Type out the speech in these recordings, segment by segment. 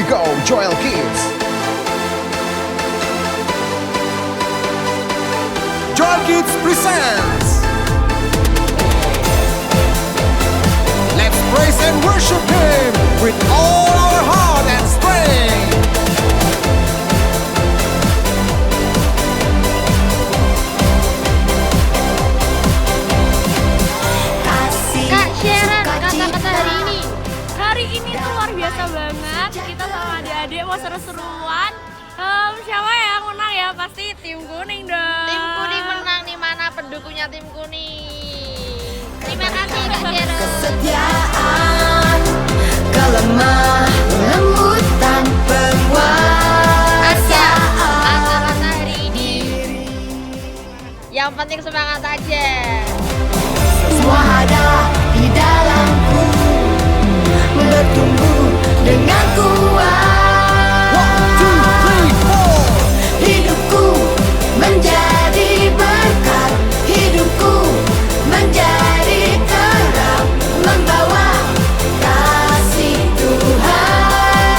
go, Joel Kids. Joel Kids presents. Let's praise and worship Him with all our heart and strength. Kak Sharon, kata-kata hari ini tuh luar biasa banget. Kita sama adik-adik mau seru-seruan. Siapa yang menang ya? Pasti tim kuning dong. Tim kuning menang nih, mana pendukungnya tim kuning? Terima kasih Kak Sharon. Kesetiaan, kelemah lembutan, penguasaan. Kata-kata hari ini, yang penting semangat aja. Semua ada di dalamku, bertumbuh dengan kuat. 1, 2, 3, 4. Hidupku menjadi berkat, hidupku menjadi terang, membawa kasih Tuhan.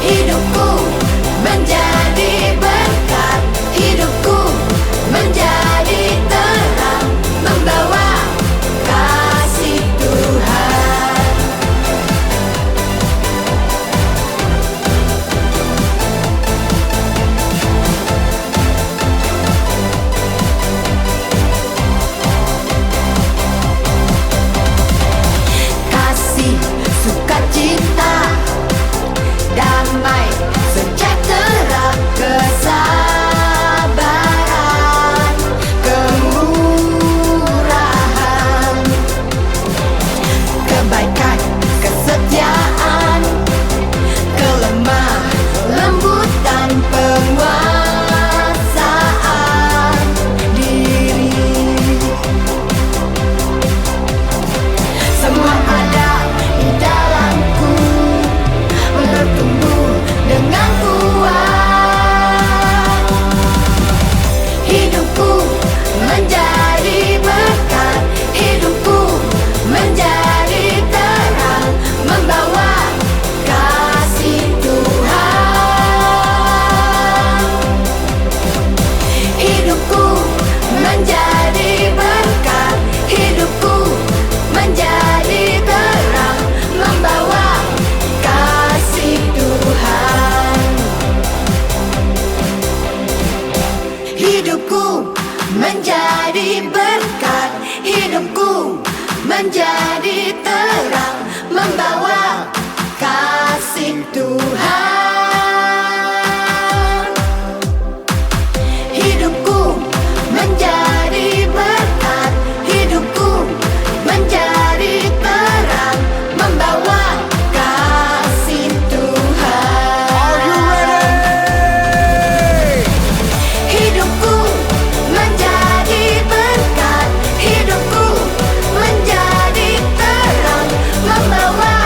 Hidupku menjadi berkat, hidupku menjadi terang, membawa kasih Tuhan. Kasih, sukacita, damai, sejahtera, kesabaran, kemurahan, kebaikan, kesetiaan, kelemah lembutan, penguasaan diri. Semua ada di dalamku, bertumbuh dengan kuat. Hidupku menjadi berkat, hidupku menjadi terang, membawa kasih Tuhan. Hidupku menjadi berkat, hidupku menjadi terang, membawa kasih Tuhan. Hidupku menjadi berkat, hidupku menjadi terang, membawa kasih Tuhan. Hidupku menjadi berkat, hidupku menjadi terang, membawa kasih Tuhan. Are you ready? Hidupku menjadi berkat, hidupku menjadi terang, membawa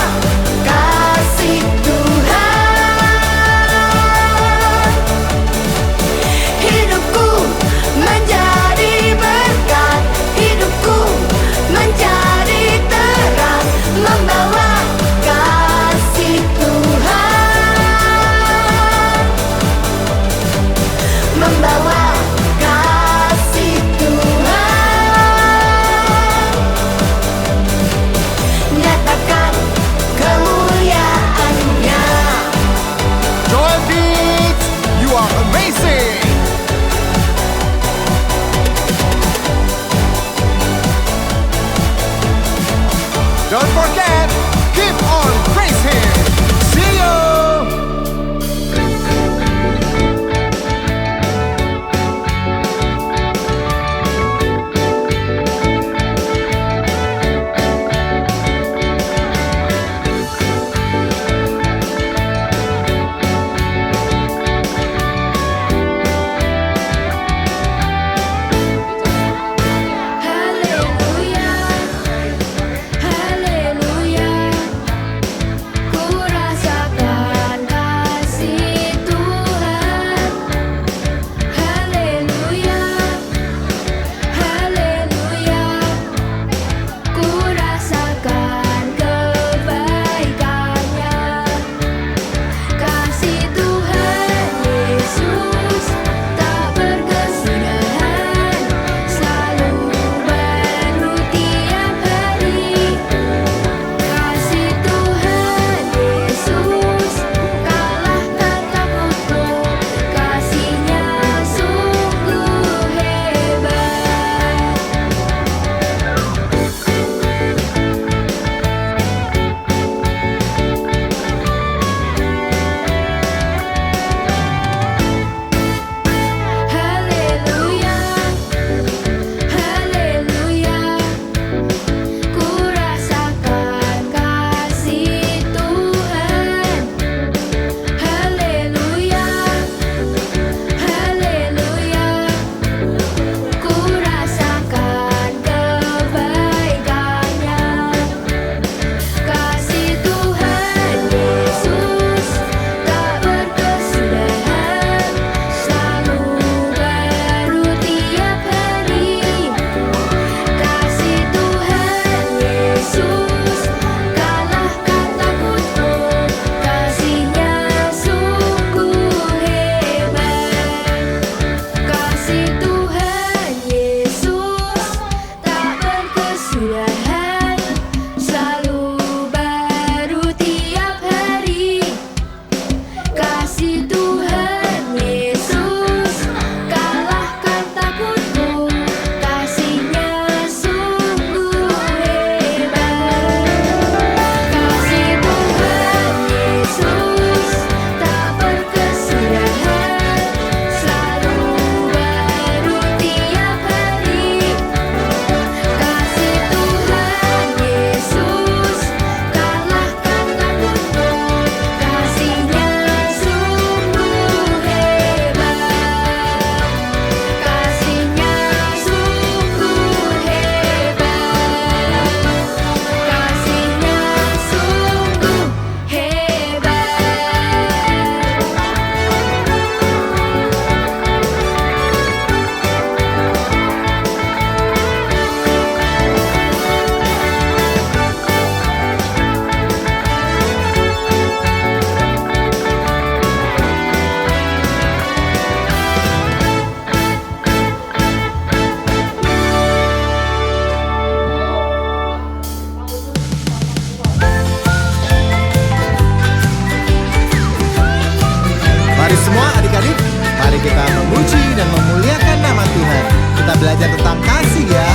belajar tentang kasih ya.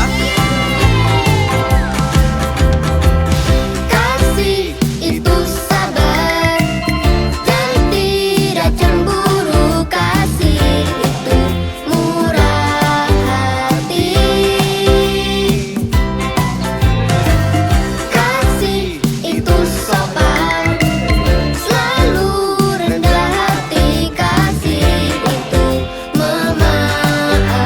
Kasih itu sabar dan tidak cemburu. Kasih itu murah hati. Kasih itu sopan, selalu rendah hati. Kasih itu memaafkan.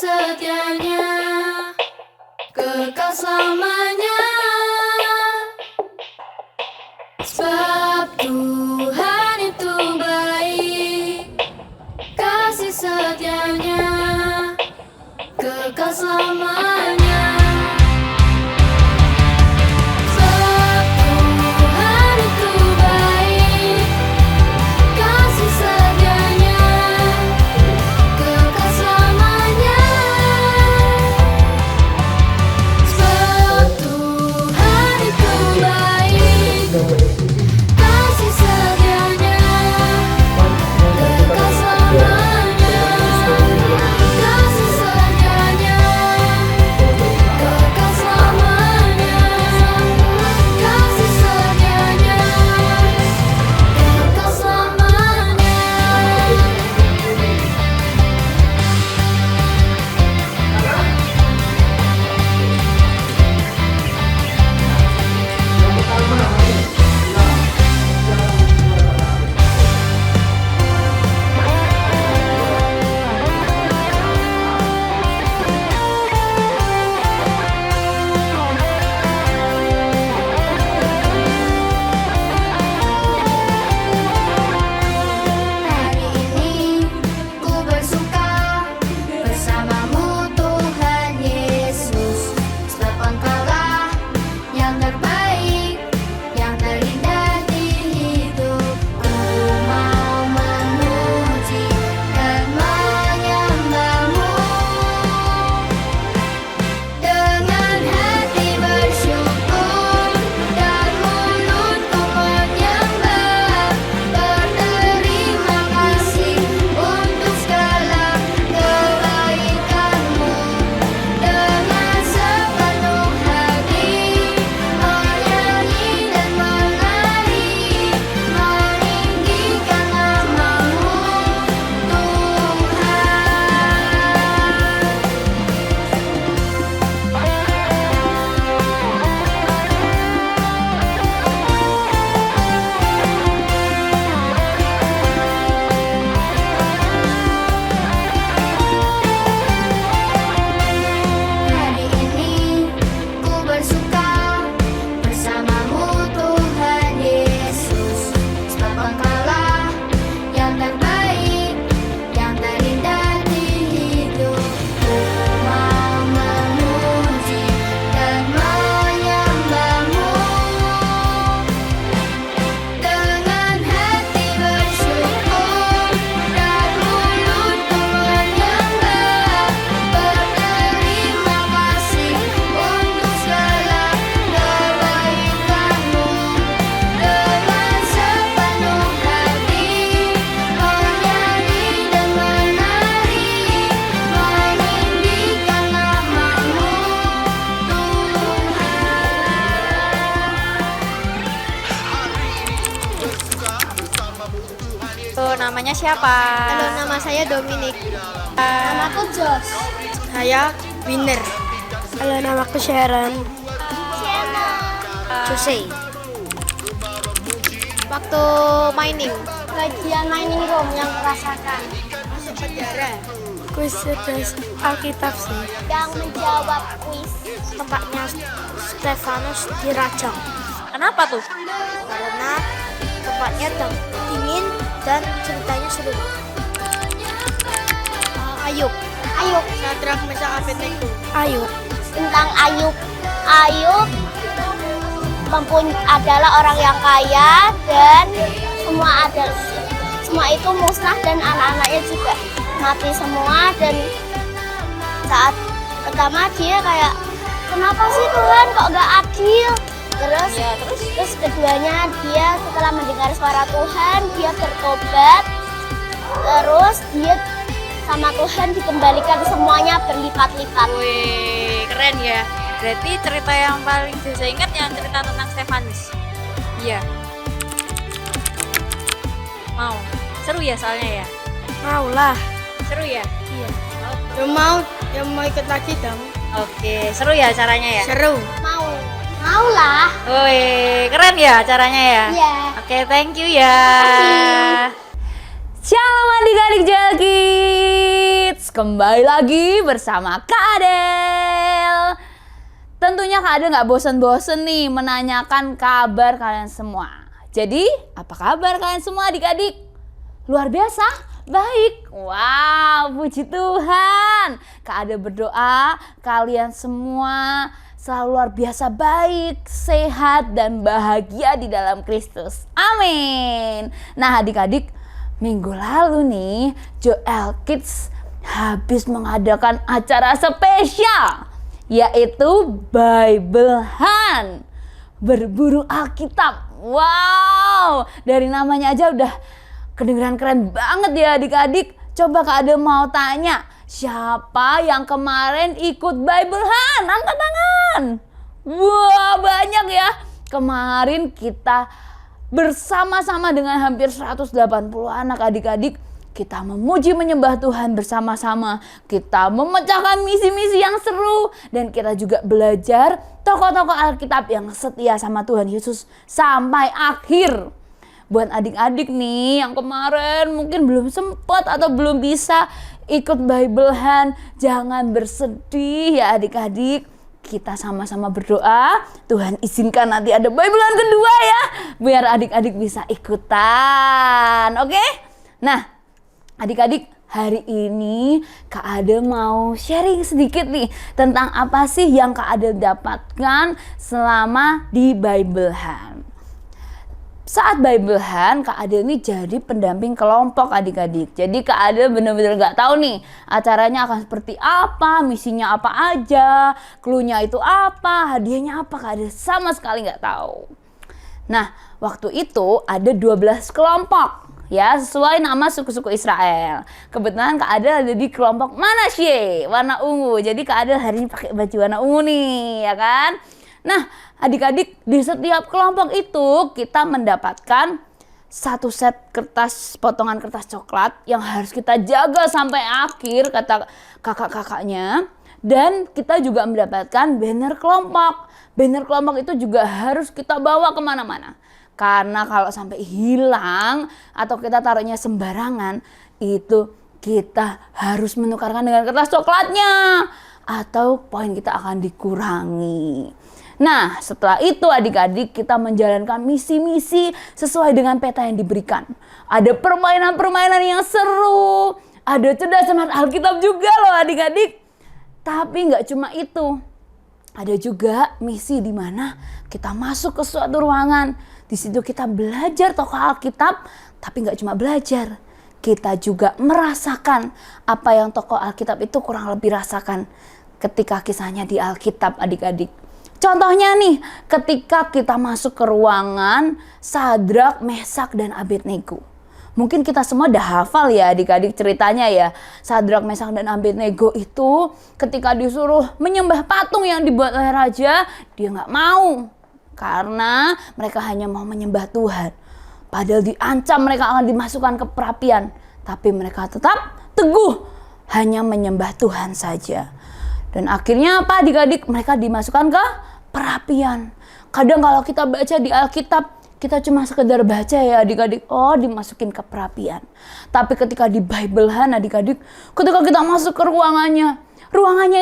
setianya kekal selamanya. Sebab Tuhan itu baik, kasih setianya kekal selamanya. Sebab Tuhan itu baik, kasih setianya kekal selamanya. Sebab Tuhan itu baik, kasih setianya kekal selamanya. Kasih setianya kekal selamanya. Kasih setianya kekal selamanya. Hari ini ku bersuka bersamamu Tuhan Yesus, sebab Engkaulah yang terbaik, yang terindah di hidupku. Mau memuji dan menyembahmu dengan hati bersyukur dan mulutku menyembah, berterima kasih untuk segala kebaikanmu. Dengan sepenuh hati menyanyi dan menari, meninggikan namamu Tuhan. Hari ini ku bersuka bersamamu Tuhan Yesus, sebab Engkaulah yang terbaik, yang terindah di hidupku. Mau memuji dan menyembahmu dengan hati bersyukur dan mulutku menyembah, berterima kasih untuk segala kebaikanmu. Dengan sepenuh hati menyanyi dan menari, meninggikan namamu Tuhan. Tuh, namanya siapa? Halo, nama saya Dominic. Namaku Jos. Saya Winner. Halo, namaku Sharon. Jose. Waktu mining, Kajian mining room yang merasakan. Kuis cerdas Alkitab sih. yang menjawab kuis. Tempatnya Stefanus dirajang. Kenapa tuh? Karena tempatnya dingin dan ceritanya seru. Ayub. Sadrak Mesak Abednego. Ayub. Tentang Ayub. Ayub adalah orang yang kaya dan semua itu musnah dan anak-anaknya juga mati semua. Dan saat pertama dia kayak, kenapa sih Tuhan kok gak adil? Terus keduanya dia setelah mendengar suara Tuhan dia bertobat, terus dia sama Tuhan dikembalikan semuanya berlipat-lipat. Wih, keren ya. Berarti cerita yang paling saya ingat yang cerita tentang Stefanus. Iya. Mau. Seru ya soalnya ya? Mau lah. Seru ya? Iya. Yang mau ikut lagi dong. Oke, seru ya acaranya ya? Seru. Mau lah. Wih, keren ya acaranya ya? Iya. Oke, thank you ya. Shalom adik-adik Jalkids. kembali lagi bersama Kak Adel. Tentunya Kak Adel gak bosen-bosen nih menanyakan kabar kalian semua. Jadi, apa kabar kalian semua adik-adik? Luar biasa, baik. Wow, puji Tuhan. Kak Adel berdoa kalian semua selalu luar biasa baik, sehat, dan bahagia di dalam Kristus. Amin. Nah adik-adik, minggu lalu nih Joel Kids habis mengadakan acara spesial, yaitu Biblehan, berburu Alkitab. Wow, dari namanya aja udah kedengeran keren banget ya adik-adik. Coba Kak Adel mau tanya, siapa yang kemarin ikut Biblehan? Angkat tangan. Wah, banyak ya. Kemarin kita bersama-sama dengan hampir 180 anak adik-adik, kita memuji menyembah Tuhan bersama-sama. Kita memecahkan misi-misi yang seru, dan kita juga belajar tokoh-tokoh Alkitab yang setia sama Tuhan Yesus sampai akhir. Buat adik-adik nih yang kemarin mungkin belum sempat atau belum bisa ikut Biblehan, jangan bersedih ya adik-adik. Kita sama-sama berdoa, Tuhan izinkan nanti ada Biblehan kedua ya, biar adik-adik bisa ikutan. Oke? Nah, adik-adik, hari ini Kak Adel mau sharing sedikit nih tentang apa sih yang Kak Adel dapatkan selama di Biblehan. Saat Biblehan, Kak Adel ini jadi pendamping kelompok adik-adik. Jadi Kak Adel bener-bener gak tahu nih acaranya akan seperti apa, misinya apa aja, clue-nya itu apa, hadiahnya apa. Kak Adel sama sekali gak tahu. Nah, waktu itu ada 12 kelompok ya, sesuai nama suku-suku Israel. Kebetulan Kak Adel ada di kelompok Manasye, warna ungu. Jadi Kak Adel hari ini pakai baju warna ungu nih, ya kan? Nah, adik-adik, di setiap kelompok itu kita mendapatkan satu set kertas, potongan kertas coklat yang harus kita jaga sampai akhir, kata kakak-kakaknya. Dan kita juga mendapatkan banner kelompok. Banner kelompok itu juga harus kita bawa kemana-mana. Karena kalau sampai hilang atau kita taruhnya sembarangan, itu kita harus menukarkan dengan kertas coklatnya, atau poin kita akan dikurangi. Nah, setelah itu adik-adik kita menjalankan misi-misi sesuai dengan peta yang diberikan. Ada permainan-permainan yang seru, ada cerdas cermat Alkitab juga loh adik-adik. Tapi nggak cuma itu, ada juga misi di mana kita masuk ke suatu ruangan. Di situ kita belajar tokoh Alkitab, tapi nggak cuma belajar, kita juga merasakan apa yang tokoh Alkitab itu kurang lebih rasakan ketika kisahnya di Alkitab adik-adik. Contohnya nih, ketika kita masuk ke ruangan Sadrak, Mesak, dan Abednego. Mungkin kita semua udah hafal ya adik-adik ceritanya ya. Sadrak, Mesak, dan Abednego itu ketika disuruh menyembah patung yang dibuat oleh raja, dia nggak mau. Karena mereka hanya mau menyembah Tuhan. Padahal diancam mereka akan dimasukkan ke perapian. Tapi mereka tetap teguh hanya menyembah Tuhan saja. Dan akhirnya apa adik-adik? Mereka dimasukkan ke perapian. Kadang kalau kita baca di Alkitab, kita cuma sekedar baca ya adik-adik, oh dimasukin ke perapian. Tapi ketika di Biblehan adik-adik, ketika kita masuk ke ruangannya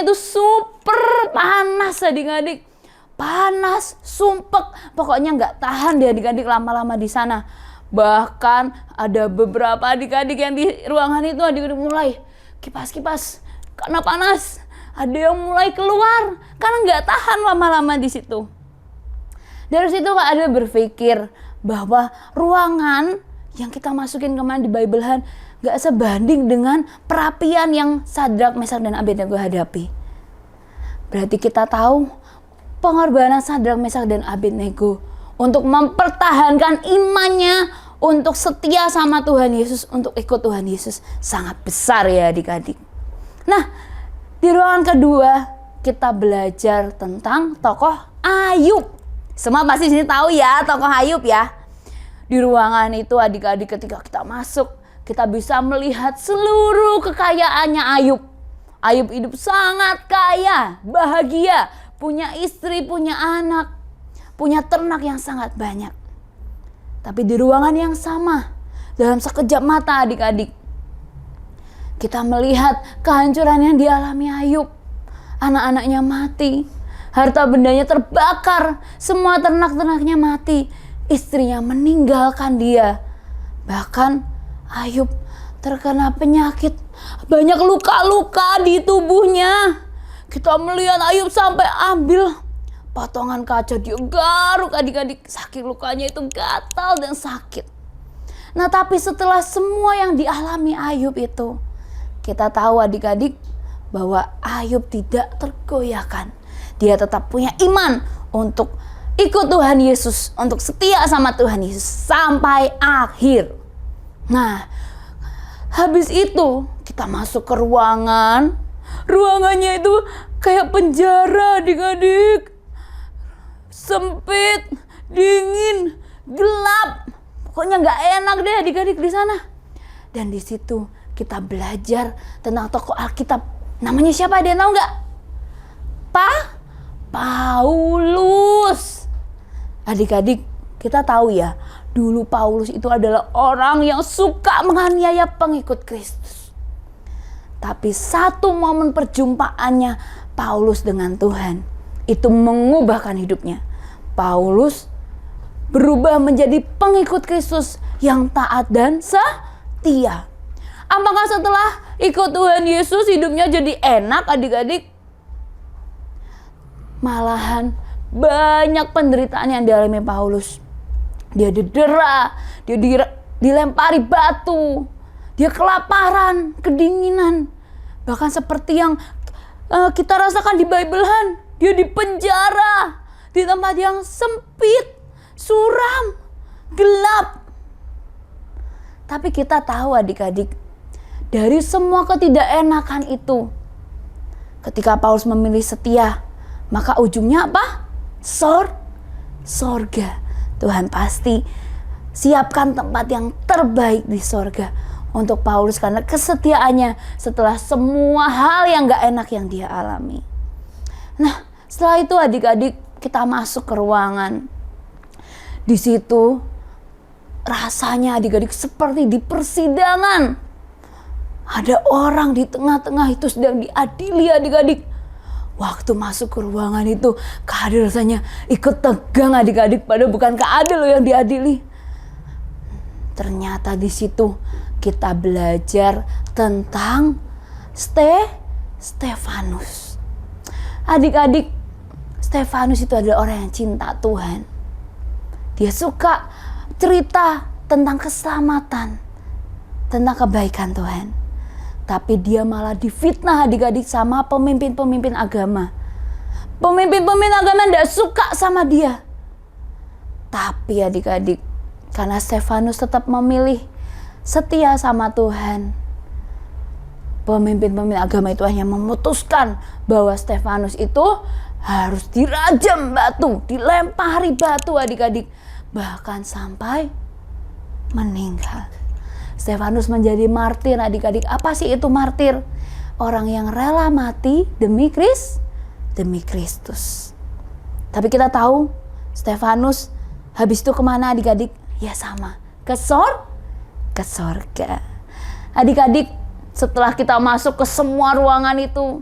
itu super panas adik-adik. Panas, sumpek, pokoknya nggak tahan deh adik-adik lama-lama di sana. Bahkan ada beberapa adik-adik yang di ruangan itu adik-adik mulai kipas-kipas karena panas. Ada yang mulai keluar karena nggak tahan lama-lama di situ. Dari situ Kak Adel berpikir bahwa ruangan yang kita masukin kemarin di Biblehan nggak sebanding dengan perapian yang Sadrak, Mesak, dan Abednego hadapi. Berarti kita tahu pengorbanan Sadrak, Mesak, dan Abednego untuk mempertahankan imannya, untuk setia sama Tuhan Yesus, untuk ikut Tuhan Yesus sangat besar ya adik-adik. Nah, di ruangan kedua kita belajar tentang tokoh Ayub. Semua pasti sini tahu ya tokoh Ayub ya. Di ruangan itu adik-adik ketika kita masuk, kita bisa melihat seluruh kekayaannya Ayub. Ayub hidup sangat kaya, bahagia, punya istri, punya anak, punya ternak yang sangat banyak. Tapi di ruangan yang sama, dalam sekejap mata adik-adik, kita melihat kehancuran yang dialami Ayub. Anak-anaknya mati, harta bendanya terbakar, semua ternak-ternaknya mati, istrinya meninggalkan dia. Bahkan Ayub terkena penyakit, banyak luka-luka di tubuhnya. Kita melihat Ayub sampai ambil potongan kaca, dia garuk adik-adik, saking lukanya itu gatal dan sakit. Nah, tapi setelah semua yang dialami Ayub itu, kita tahu adik-adik bahwa Ayub tidak tergoyahkan. Dia tetap punya iman untuk ikut Tuhan Yesus, untuk setia sama Tuhan Yesus sampai akhir. Nah, habis itu kita masuk ke ruangan. Ruangannya itu kayak penjara adik-adik. Sempit, dingin, gelap. Pokoknya nggak enak deh adik-adik di sana. Dan di situ kita belajar tentang tokoh Alkitab. Namanya siapa? Ada yang tahu nggak? Paulus. Adik-adik, kita tahu ya, dulu Paulus itu adalah orang yang suka menganiaya pengikut Kristus. Tapi satu momen perjumpaannya Paulus dengan Tuhan itu mengubahkan hidupnya. Paulus berubah menjadi pengikut Kristus yang taat dan setia. Apakah setelah ikut Tuhan Yesus hidupnya jadi enak adik-adik? Malahan banyak penderitaan yang dialami Paulus. Dia didera, dia dilempari batu, dia kelaparan, kedinginan. Bahkan seperti yang kita rasakan di Biblean, dia dipenjara di tempat yang sempit, suram, gelap. Tapi kita tahu adik-adik, dari semua ketidakenakan itu, ketika Paulus memilih setia, maka ujungnya apa? Sorga. Tuhan pasti siapkan tempat yang terbaik di sorga untuk Paulus karena kesetiaannya setelah semua hal yang gak enak yang dia alami. Nah, setelah itu adik-adik kita masuk ke ruangan. Di situ rasanya adik-adik seperti di persidangan. Ada orang di tengah-tengah itu sedang diadili adik-adik. Waktu masuk ke ruangan itu, Kak Adel rasanya ikut tegang adik-adik, padahal bukan Kak Adel loh yang diadili. Ternyata di situ kita belajar tentang Stefanus. Adik-adik, Stefanus itu adalah orang yang cinta Tuhan. Dia suka cerita tentang keselamatan, tentang kebaikan Tuhan. Tapi dia malah difitnah adik-adik sama pemimpin-pemimpin agama. Pemimpin-pemimpin agama tidak suka sama dia. Tapi adik-adik, karena Stefanus tetap memilih setia sama Tuhan, pemimpin-pemimpin agama itu hanya memutuskan bahwa Stefanus itu harus dirajam batu, dilempari batu adik-adik. Bahkan sampai meninggal. Stefanus menjadi martir adik-adik. Apa sih itu martir? Orang yang rela mati demi Kristus. Tapi kita tahu Stefanus habis itu kemana adik-adik? Ya sama, ke sorga. Adik-adik, setelah kita masuk ke semua ruangan itu,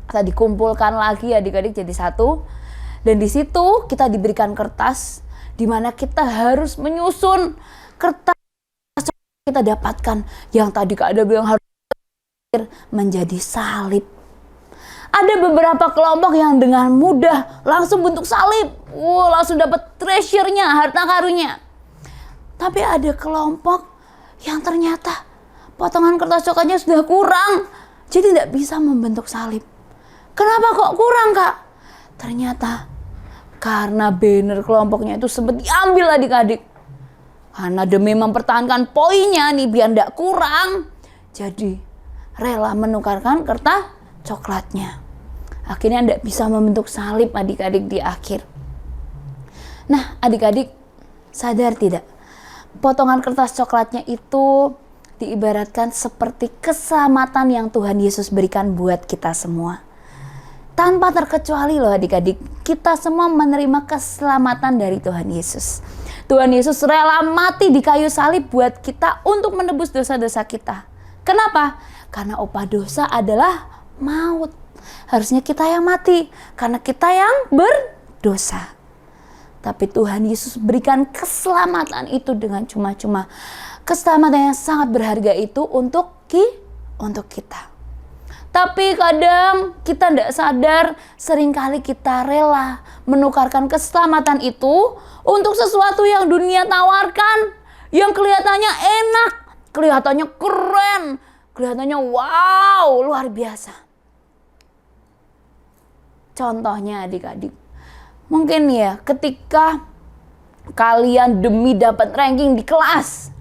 kita dikumpulkan lagi adik-adik jadi satu. Dan di situ kita diberikan kertas di mana kita harus menyusun kertas kita dapatkan yang tadi Kak Ada bilang harus menjadi salib. Ada beberapa kelompok yang dengan mudah langsung bentuk salib. Langsung dapat treasure-nya, harta karunnya. Tapi ada kelompok yang ternyata potongan kertas coklatnya sudah kurang. Jadi tidak bisa membentuk salib. Kenapa kok kurang, Kak? Ternyata karena banner kelompoknya itu sempat diambil adik-adik. Karena demi mempertahankan poinnya nih biar tidak kurang. Jadi rela menukarkan kertas coklatnya. Akhirnya tidak bisa membentuk salib adik-adik di akhir. Nah adik-adik sadar tidak? Potongan kertas coklatnya itu diibaratkan seperti keselamatan yang Tuhan Yesus berikan buat kita semua. Tanpa terkecuali loh adik-adik, kita semua menerima keselamatan dari Tuhan Yesus. Tuhan Yesus rela mati di kayu salib buat kita untuk menebus dosa-dosa kita. Kenapa? Karena upah dosa adalah maut. Harusnya kita yang mati karena kita yang berdosa. Tapi Tuhan Yesus berikan keselamatan itu dengan cuma-cuma. Keselamatan yang sangat berharga itu untuk kita. Tapi kadang kita tidak sadar, seringkali kita rela menukarkan keselamatan itu untuk sesuatu yang dunia tawarkan, yang kelihatannya enak, kelihatannya keren, kelihatannya wow, luar biasa. Contohnya adik-adik, mungkin ya ketika kalian demi dapat ranking di kelas,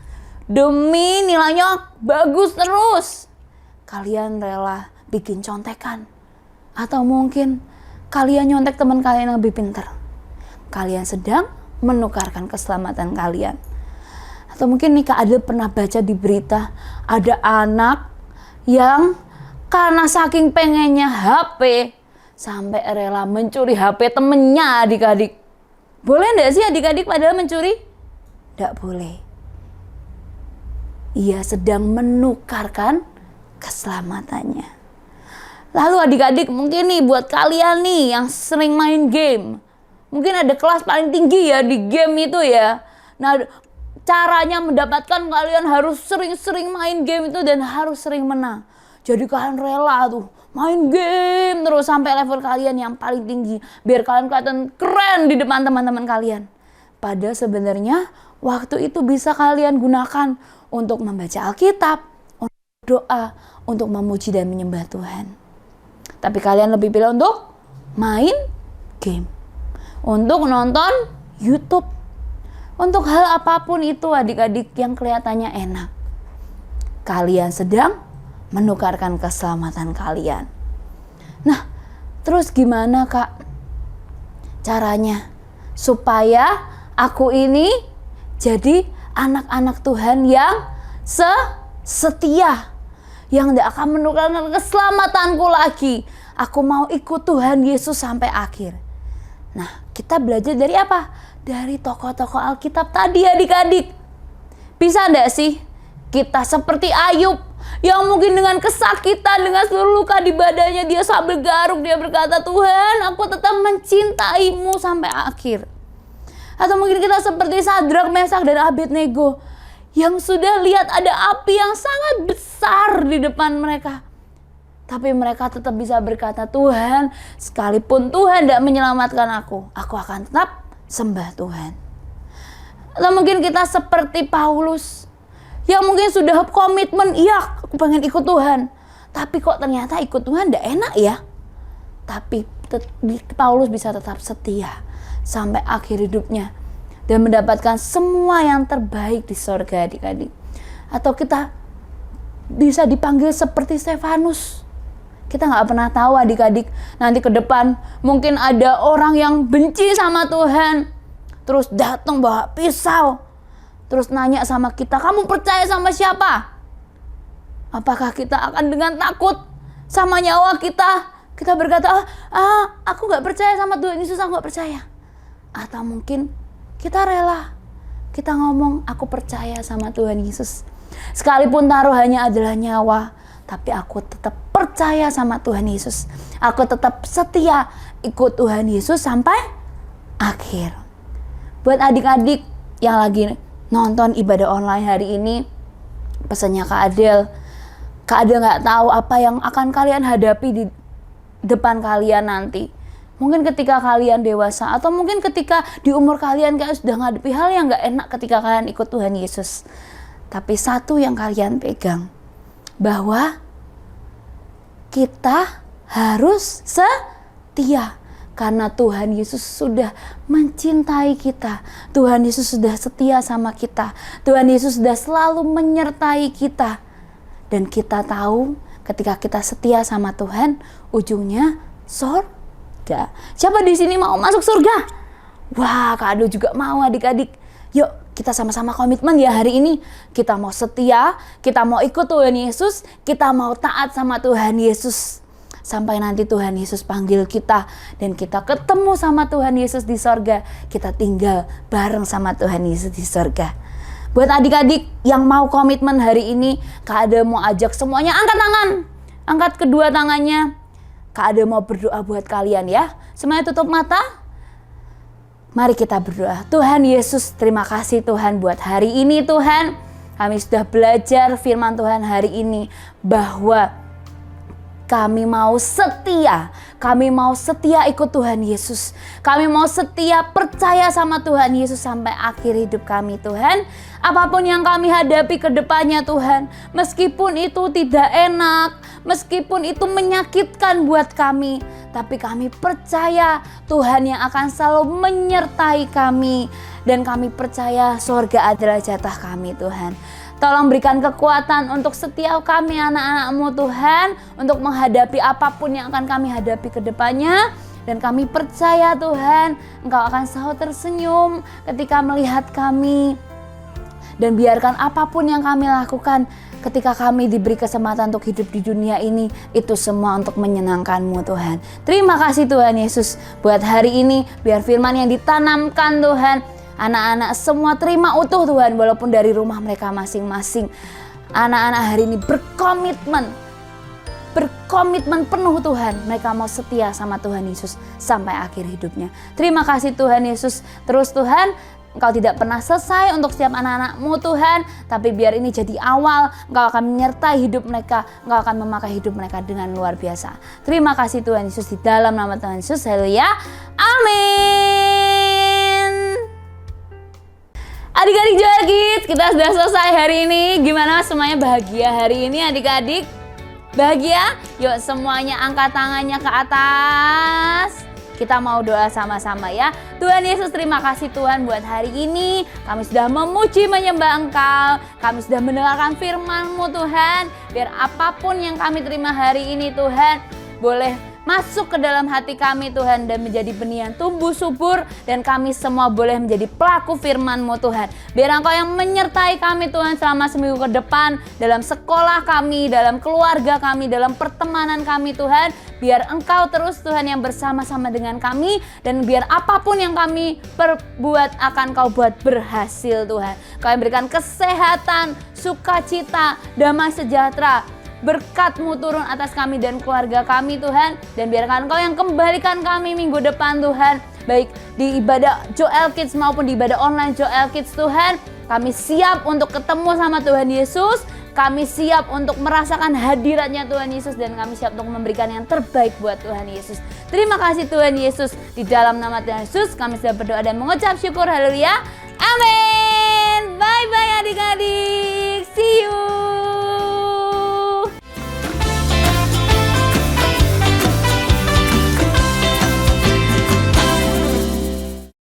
demi nilainya bagus terus, kalian rela bikin contekan. Atau mungkin kalian nyontek teman kalian yang lebih pintar. Kalian sedang menukarkan keselamatan kalian. Atau mungkin nih Kak Adel pernah baca di berita, ada anak yang karena saking pengennya HP sampai rela mencuri HP temennya adik-adik. Boleh enggak sih adik-adik padahal mencuri? Enggak boleh. Ia sedang menukarkan keselamatannya. Lalu adik-adik mungkin nih buat kalian nih yang sering main game. Mungkin ada kelas paling tinggi ya di game itu ya. Nah, caranya mendapatkan kalian harus sering-sering main game itu dan harus sering menang. Jadi kalian rela tuh main game terus sampai level kalian yang paling tinggi. Biar kalian kelihatan keren di depan teman-teman kalian. Padahal sebenarnya waktu itu bisa kalian gunakan untuk membaca Alkitab, untuk doa, untuk memuji dan menyembah Tuhan. Tapi kalian lebih pilih untuk main game, untuk nonton YouTube, untuk hal apapun itu adik-adik yang kelihatannya enak. Kalian sedang menukarkan keselamatan kalian. Nah, terus gimana Kak caranya supaya aku ini jadi anak-anak Tuhan yang setia, yang tidak akan menukarkan keselamatanku lagi. Aku mau ikut Tuhan Yesus sampai akhir. Nah, kita belajar dari apa? Dari tokoh-tokoh Alkitab tadi adik-adik. Bisa enggak sih kita seperti Ayub yang mungkin dengan kesakitan, dengan seluruh luka di badannya, dia sambil garuk, dia berkata, Tuhan, aku tetap mencintaimu sampai akhir. Atau mungkin kita seperti Sadrak, Mesak, dan Abednego yang sudah lihat ada api yang sangat besar di depan mereka. Tapi mereka tetap bisa berkata, Tuhan, sekalipun Tuhan tidak menyelamatkan aku akan tetap sembah Tuhan. Atau mungkin kita seperti Paulus yang mungkin sudah komitmen, iya aku pengen ikut Tuhan. Tapi kok ternyata ikut Tuhan tidak enak ya. Tapi Paulus bisa tetap setia sampai akhir hidupnya. Dan mendapatkan semua yang terbaik di sorga adik-adik. Atau kita bisa dipanggil seperti Stefanus. Kita gak pernah tahu adik-adik. Nanti ke depan mungkin ada orang yang benci sama Tuhan. Terus datang bawa pisau. Terus nanya sama kita, kamu percaya sama siapa? Apakah kita akan dengan takut sama nyawa kita? Kita berkata, aku gak percaya sama Tuhan Yesus, aku gak percaya. Atau mungkin kita rela, kita ngomong aku percaya sama Tuhan Yesus. Sekalipun taruhannya adalah nyawa, tapi aku tetap percaya sama Tuhan Yesus. Aku tetap setia ikut Tuhan Yesus sampai akhir. Buat adik-adik yang lagi nonton ibadah online hari ini, pesannya Kak Adel gak tahu apa yang akan kalian hadapi di depan kalian nanti. Mungkin ketika kalian dewasa, atau mungkin ketika di umur kalian sudah ngadepi hal yang gak enak ketika kalian ikut Tuhan Yesus. Tapi satu yang kalian pegang, bahwa kita harus setia. Karena Tuhan Yesus sudah mencintai kita. Tuhan Yesus sudah setia sama kita. Tuhan Yesus sudah selalu menyertai kita. Dan kita tahu ketika kita setia sama Tuhan, ujungnya surga. Siapa di sini mau masuk surga? Wah, Kak Ado juga mau adik-adik. Yuk kita sama-sama komitmen ya hari ini. Kita mau setia, kita mau ikut Tuhan Yesus, kita mau taat sama Tuhan Yesus. Sampai nanti Tuhan Yesus panggil kita dan kita ketemu sama Tuhan Yesus di sorga. Kita tinggal bareng sama Tuhan Yesus di sorga. Buat adik-adik yang mau komitmen hari ini, Kak Ade mau ajak semuanya angkat tangan. Angkat kedua tangannya. Kak Ade mau berdoa buat kalian ya. Semuanya tutup mata. Mari kita berdoa. Tuhan Yesus, terima kasih Tuhan buat hari ini Tuhan. Kami sudah belajar firman Tuhan hari ini bahwa kami mau setia. Kami mau setia ikut Tuhan Yesus. Kami mau setia percaya sama Tuhan Yesus sampai akhir hidup kami Tuhan. Apapun yang kami hadapi ke depannya Tuhan. Meskipun itu tidak enak. Meskipun itu menyakitkan buat kami. Tapi kami percaya Tuhan yang akan selalu menyertai kami. Dan kami percaya surga adalah jatah kami Tuhan. Tolong berikan kekuatan untuk setiap kami anak-anak-Mu Tuhan. Untuk menghadapi apapun yang akan kami hadapi ke depannya. Dan kami percaya Tuhan, Engkau akan selalu tersenyum ketika melihat kami. Dan biarkan apapun yang kami lakukan ketika kami diberi kesempatan untuk hidup di dunia ini, itu semua untuk menyenangkan-Mu Tuhan. Terima kasih Tuhan Yesus buat hari ini. Biar firman yang ditanamkan Tuhan, anak-anak semua terima utuh Tuhan, walaupun dari rumah mereka masing-masing. Anak-anak hari ini berkomitmen penuh Tuhan. Mereka mau setia sama Tuhan Yesus sampai akhir hidupnya. Terima kasih Tuhan Yesus. Terus Tuhan, Engkau tidak pernah selesai untuk setiap anak-anak-Mu Tuhan. Tapi biar ini jadi awal, Engkau akan menyertai hidup mereka. Engkau akan memakai hidup mereka dengan luar biasa. Terima kasih Tuhan Yesus, di dalam nama Tuhan Yesus. Haleluya. Amin. Adik-adik Joel Kids, kita sudah selesai hari ini. Gimana semuanya bahagia hari ini adik-adik? Bahagia? Yuk semuanya angkat tangannya ke atas. Kita mau doa sama-sama ya. Tuhan Yesus, terima kasih Tuhan buat hari ini. Kami sudah memuji menyembah Engkau. Kami sudah mendengarkan firman-Mu Tuhan. Biar apapun yang kami terima hari ini Tuhan, boleh masuk ke dalam hati kami Tuhan dan menjadi benih yang tumbuh subur, dan kami semua boleh menjadi pelaku firman-Mu Tuhan. Biar Engkau yang menyertai kami Tuhan selama seminggu ke depan, dalam sekolah kami, dalam keluarga kami, dalam pertemanan kami Tuhan. Biar Engkau terus Tuhan yang bersama-sama dengan kami, dan biar apapun yang kami perbuat akan Kau buat berhasil Tuhan. Kau yang berikan kesehatan, sukacita, damai sejahtera, berkat-Mu turun atas kami dan keluarga kami Tuhan. Dan biarkan Engkau yang kembalikan kami minggu depan Tuhan, baik di ibadah Joel Kids maupun di ibadah online Joel Kids Tuhan. Kami siap untuk ketemu sama Tuhan Yesus. Kami siap untuk merasakan hadiratnya Tuhan Yesus. Dan kami siap untuk memberikan yang terbaik buat Tuhan Yesus. Terima kasih Tuhan Yesus. Di dalam nama Tuhan Yesus kami sudah berdoa dan mengucap syukur. Haleluya. Amin. Bye-bye adik-adik. See you.